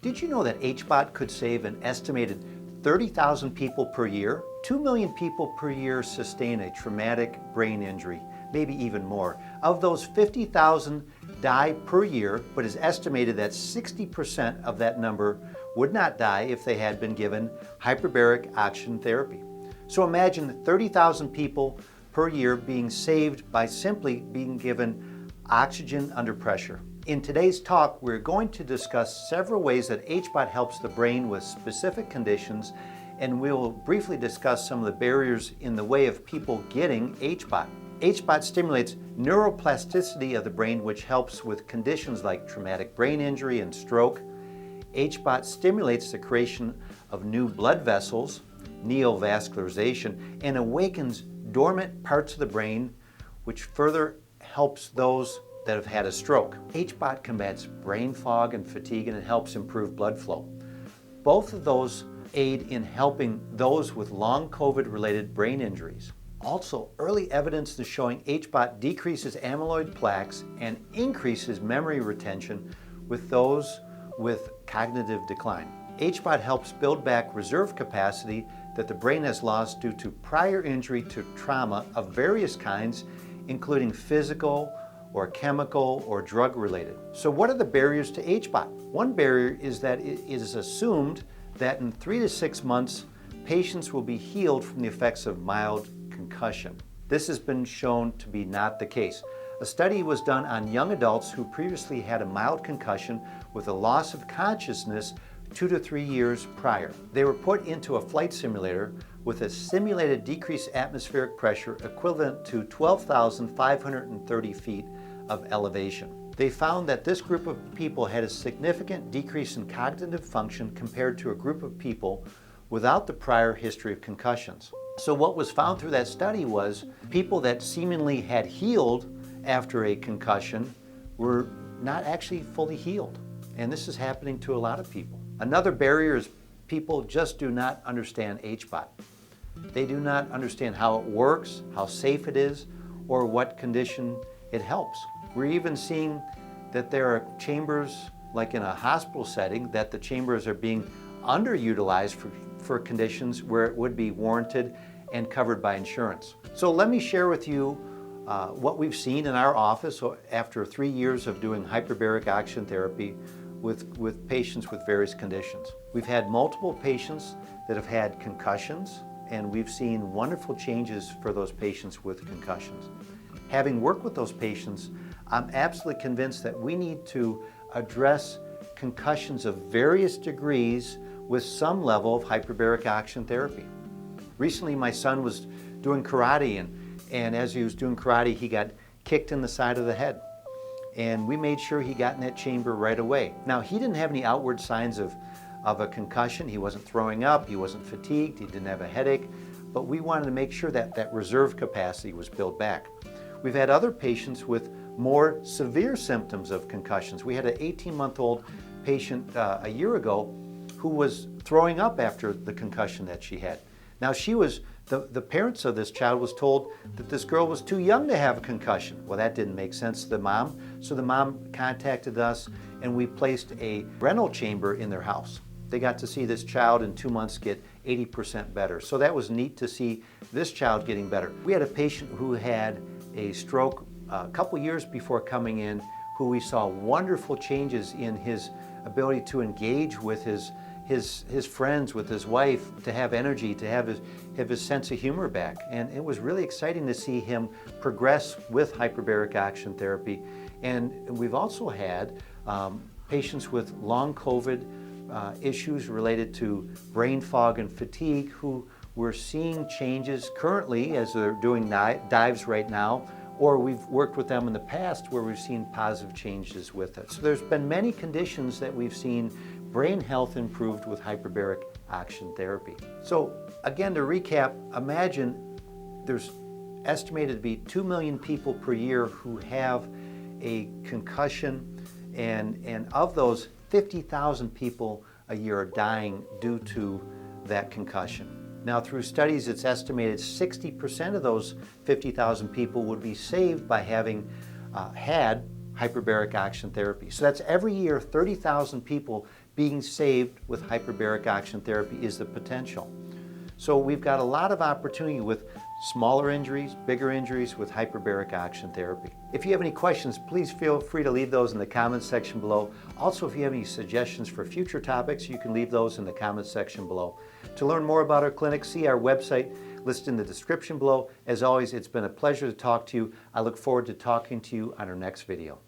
Did you know that HBOT could save an estimated 30,000 people per year? 2 million people per year sustain a traumatic brain injury, maybe even more. Of those, 50,000 die per year, but it's estimated that 60% of that number would not die if they had been given hyperbaric oxygen therapy. So imagine 30,000 people per year being saved by simply being given oxygen under pressure. In today's talk, we're going to discuss several ways that HBOT helps the brain with specific conditions, and we'll briefly discuss some of the barriers in the way of people getting HBOT. HBOT stimulates neuroplasticity of the brain, which helps with conditions like traumatic brain injury and stroke. HBOT stimulates the creation of new blood vessels, neovascularization, and awakens dormant parts of the brain, which further helps those that have had a stroke. HBOT combats brain fog and fatigue, and it helps improve blood flow. Both of those aid in helping those with long COVID-related brain injuries. Also, early evidence is showing HBOT decreases amyloid plaques and increases memory retention with those with cognitive decline. HBOT helps build back reserve capacity that the brain has lost due to prior injury to trauma of various kinds, including physical or chemical or drug related. So what are the barriers to HBOT? One barrier is that it is assumed that in 3 to 6 months, patients will be healed from the effects of mild concussion. This has been shown to be not the case. A study was done on young adults who previously had a mild concussion with a loss of consciousness 2 to 3 years prior. They were put into a flight simulator with a simulated decreased atmospheric pressure equivalent to 12,530 feet of elevation. They found that this group of people had a significant decrease in cognitive function compared to a group of people without the prior history of concussions. So what was found through that study was people that seemingly had healed after a concussion were not actually fully healed. And this is happening to a lot of people. Another barrier is people just do not understand HBOT. They do not understand how it works, how safe it is, or what condition it helps. We're even seeing that there are chambers, like in a hospital setting, that the chambers are being underutilized for conditions where it would be warranted and covered by insurance. So let me share with you what we've seen in our office after 3 years of doing hyperbaric oxygen therapy with patients with various conditions. We've had multiple patients that have had concussions, and we've seen wonderful changes for those patients with concussions. Having worked with those patients, I'm absolutely convinced that we need to address concussions of various degrees with some level of hyperbaric oxygen therapy. Recently, my son was doing karate, and as he was doing karate, he got kicked in the side of the head. And we made sure he got in that chamber right away. Now, he didn't have any outward signs of a concussion. He wasn't throwing up, he wasn't fatigued, he didn't have a headache, but we wanted to make sure that that reserve capacity was built back. We've had other patients with more severe symptoms of concussions. We had an 18-month-old patient a year ago who was throwing up after the concussion that she had. Now, the parents of this child was told that this girl was too young to have a concussion. Well, that didn't make sense to the mom, so the mom contacted us and we placed a rental chamber in their house. They got to see this child in 2 months get 80% better. So that was neat to see this child getting better. We had a patient who had a stroke a couple years before coming in, who we saw wonderful changes in his ability to engage with his friends, with his wife, to have energy, to have his sense of humor back. And it was really exciting to see him progress with hyperbaric oxygen therapy. And we've also had patients with long COVID issues related to brain fog and fatigue who we're seeing changes currently as they're doing dives right now, or we've worked with them in the past where we've seen positive changes with it. So there's been many conditions that we've seen brain health improved with hyperbaric oxygen therapy. So again, to recap, imagine there's estimated to be 2 million people per year who have a concussion, and of those, 50,000 people a year are dying due to that concussion. Now, through studies, it's estimated 60% of those 50,000 people would be saved by having had hyperbaric oxygen therapy. So that's every year 30,000 people being saved with hyperbaric oxygen therapy is the potential. So we've got a lot of opportunity with smaller injuries, bigger injuries with hyperbaric oxygen therapy. If you have any questions, please feel free to leave those in the comments section below. Also, if you have any suggestions for future topics, you can leave those in the comments section below. To learn more about our clinic, see our website listed in the description below. As always, it's been a pleasure to talk to you. I look forward to talking to you on our next video.